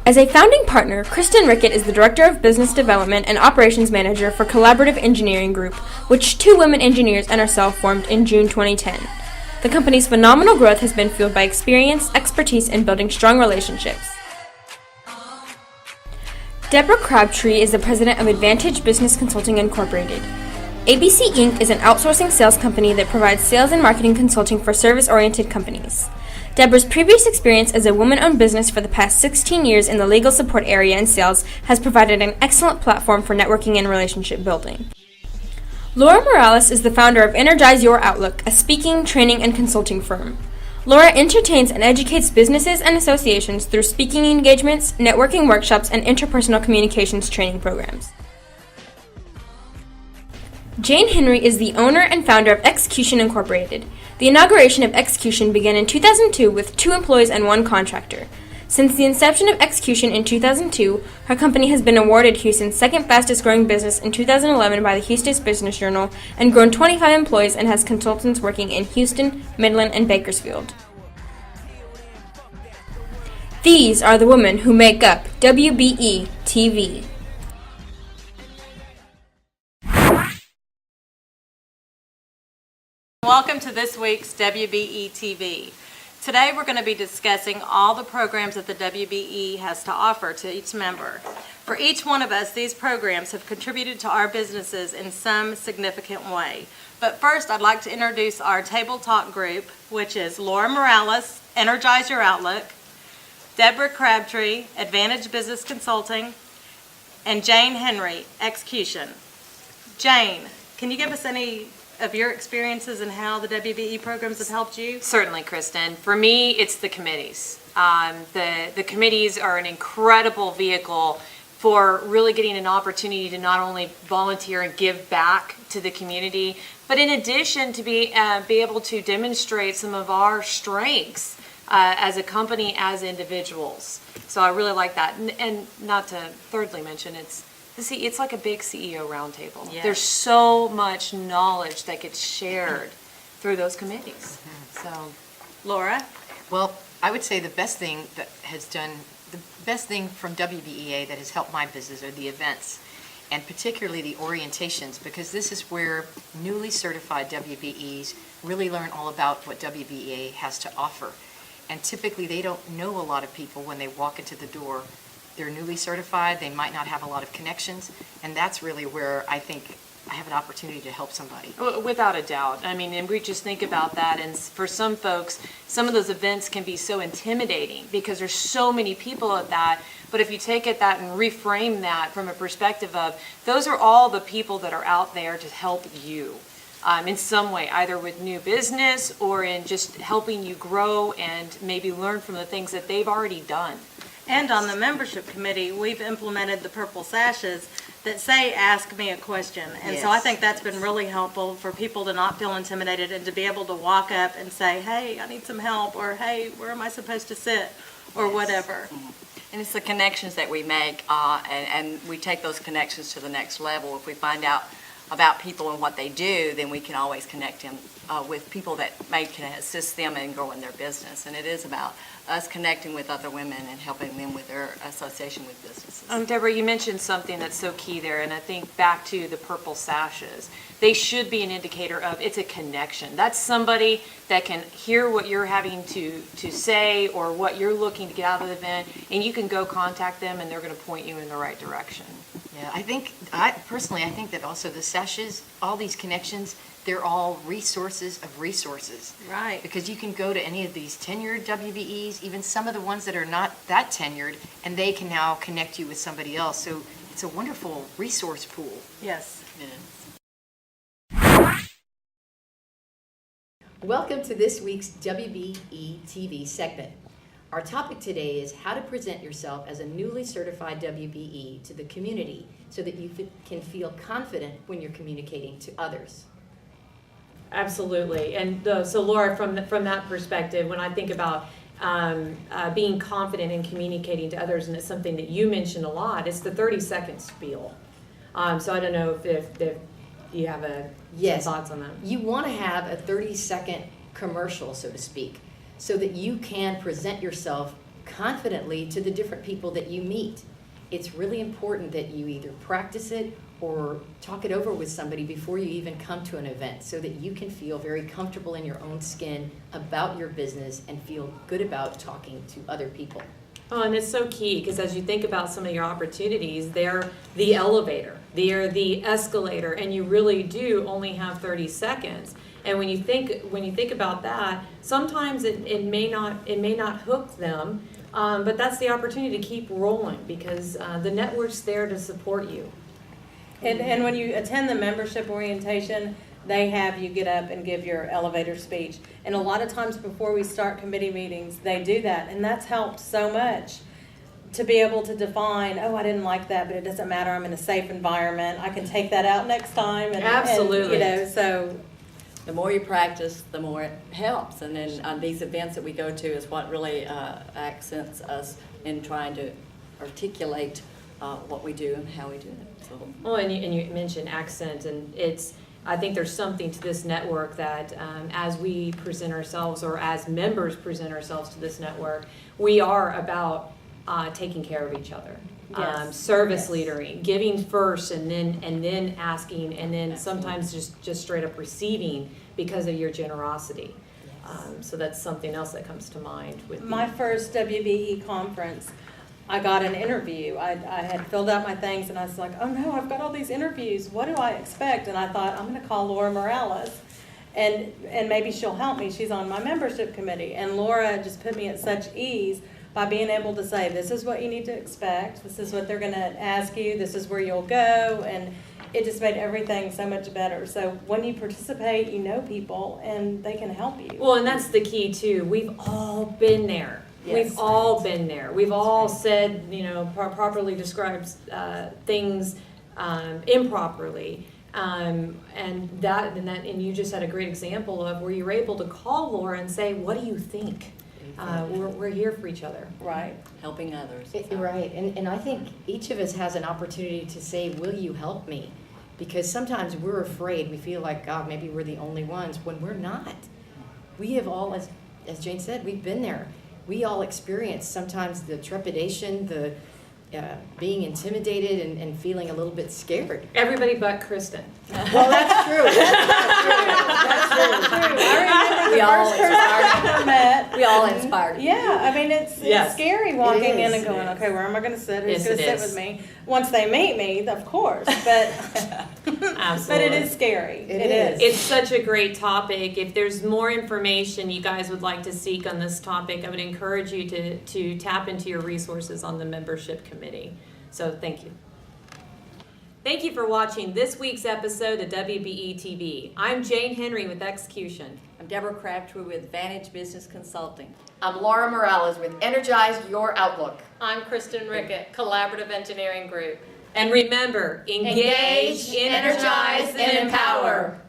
As a founding partner, Kristen Rickett is the Director of Business Development and Operations Manager for Collaborative Engineering Group, which two women engineers and herself formed in June 2010. The company's phenomenal growth has been fueled by experience, expertise, and building strong relationships. Deborah Crabtree is the president of Advantage Business Consulting Incorporated. ABC Inc. is an outsourcing sales company that provides sales and marketing consulting for service-oriented companies. Deborah's previous experience as a woman-owned business for the past 16 years in the legal support area and sales has provided an excellent platform for networking and relationship building. Laura Morales is the founder of Energize Your Outlook, a speaking, training, and consulting firm. Laura entertains and educates businesses and associations through speaking engagements, networking workshops, and interpersonal communications training programs. Jane Henry is the owner and founder of Execution Incorporated. The inauguration of Execution began in 2002 with 2 employees and 1 contractor. Since the inception of Execution in 2002, her company has been awarded Houston's second fastest growing business in 2011 by the Houston Business Journal and grown 25 employees and has consultants working in Houston, Midland, and Bakersfield. These are the women who make up WBE-TV. Welcome to this week's WBE-TV. Today we're going to be discussing all the programs that the WBE has to offer to each member. For each one of us, these programs have contributed to our businesses in some significant way. But first, I'd like to introduce our Table Talk group, which is Laura Morales, Energize Your Outlook, Deborah Crabtree, Advantage Business Consulting, and Jane Henry, Execution. Jane, can you give us any of your experiences and how the WBE programs have helped you? Certainly, Kristen. For me, it's the committees. The committees are an incredible vehicle for really getting an opportunity to not only volunteer and give back to the community, but in addition to be able to demonstrate some of our strengths as a company, as individuals. So I really like that. And not to thirdly mention, it's like a big CEO roundtable. Yes. There's so much knowledge that gets shared through those committees. So, Laura? Well, I would say the best thing from WBEA that has helped my business are the events, and particularly the orientations, because this is where newly certified WBEs really learn all about what WBEA has to offer. And typically they don't know a lot of people when they walk into the door. They're newly certified, they might not have a lot of connections, and that's really where I think I have an opportunity to help somebody. without a doubt. I mean, and we just think about that, and for some folks, some of those events can be so intimidating because there's so many people at that. But if you take that and reframe that from a perspective of, those are all the people that are out there to help you in some way, either with new business or in just helping you grow and maybe learn from the things that they've already done. And on the membership committee, we've implemented the purple sashes that say, ask me a question. And so I think that's been really helpful for people to not feel intimidated and to be able to walk up and say, hey, I need some help, or hey, where am I supposed to sit, or whatever. And it's the connections that we make, and we take those connections to the next level. If we find out about people and what they do, then we can always connect them with people that can assist them in growing their business. And it is about us connecting with other women and helping them with their association with businesses. Deborah, you mentioned something that's so key there, and I think back to the purple sashes. They should be an indicator of, it's a connection. That's somebody that can hear what you're having to say or what you're looking to get out of the event, and you can go contact them and they're going to point you in the right direction. Yeah, I personally think that also the sashes, all these connections, they're all resources of resources. Right. Because you can go to any of these tenured WBEs, even some of the ones that are not that tenured, and they can now connect you with somebody else. So it's a wonderful resource pool. Yes. Welcome to this week's WBE-TV segment. Our topic today is how to present yourself as a newly certified WBE to the community so that you can feel confident when you're communicating to others. Absolutely. And so Laura, from that perspective, when I think about being confident in communicating to others, and it's something that you mentioned a lot, it's the 30-second spiel. So I don't know if you have some thoughts on that. You want to have a 30-second commercial, so to speak, so that you can present yourself confidently to the different people that you meet. It's really important that you either practice it or talk it over with somebody before you even come to an event so that you can feel very comfortable in your own skin about your business and feel good about talking to other people. Oh, and it's so key because as you think about some of your opportunities, they're the elevator, they're the escalator, and you really do only have 30 seconds. And when you think about that, sometimes it may not hook them, but that's the opportunity to keep rolling because the network's there to support you. And when you attend the membership orientation, they have you get up and give your elevator speech. And a lot of times before we start committee meetings, they do that. And that's helped so much to be able to define, oh, I didn't like that, but it doesn't matter. I'm in a safe environment. I can take that out next time. And, Absolutely. And, so. The more you practice, the more it helps. And then these events that we go to is what really accents us in trying to articulate what we do and how we do it. So. Well, and you mentioned accent, and I think there's something to this network that as we present ourselves or as members present ourselves to this network, we are about taking care of each other. Yes. Service leadering, giving first and then asking, and then sometimes just straight up receiving because of your generosity. So that's something else that comes to mind with My first WBE conference, I got an interview. I had filled out my things and I was like, oh no, I've got all these interviews. What do I expect? And I thought, I'm going to call Laura Morales and maybe she'll help me. She's on my membership committee. And Laura just put me at such ease by being able to say, this is what you need to expect. This is what they're going to ask you. This is where you'll go. And it just made everything so much better. So when you participate, you know people and they can help you. Well, and that's the key too. We've all been there. Yes. We've all been there. We've all said, properly described things improperly. And you just had a great example of where you were able to call Laura and say, what do you think? We're here for each other. Right. Helping others. Right, and I think each of us has an opportunity to say, will you help me? Because sometimes we're afraid, we feel like, God, maybe we're the only ones, when we're not. We have all, as Jane said, we've been there. We all experience sometimes the trepidation, the being intimidated and feeling a little bit scared. Everybody but Kristen. Well, that's true. That's true. I remember the first person I ever met. We all inspired. Yeah, I mean, it's scary walking It in is. and going, okay, where am I going to sit? Who's Yes, going to it sit is. with me? Once they meet me, of course, but but it is scary. It is. It's such a great topic. If there's more information you guys would like to seek on this topic, I would encourage you to tap into your resources on the membership committee. So thank you. Thank you for watching this week's episode of WBE-TV. I'm Jane Henry with Execution. I'm Deborah Crabtree with Vantage Business Consulting. I'm Laura Morales with Energize Your Outlook. I'm Kristen Rickett, Collaborative Engineering Group. And remember, Engage, energize, and empower.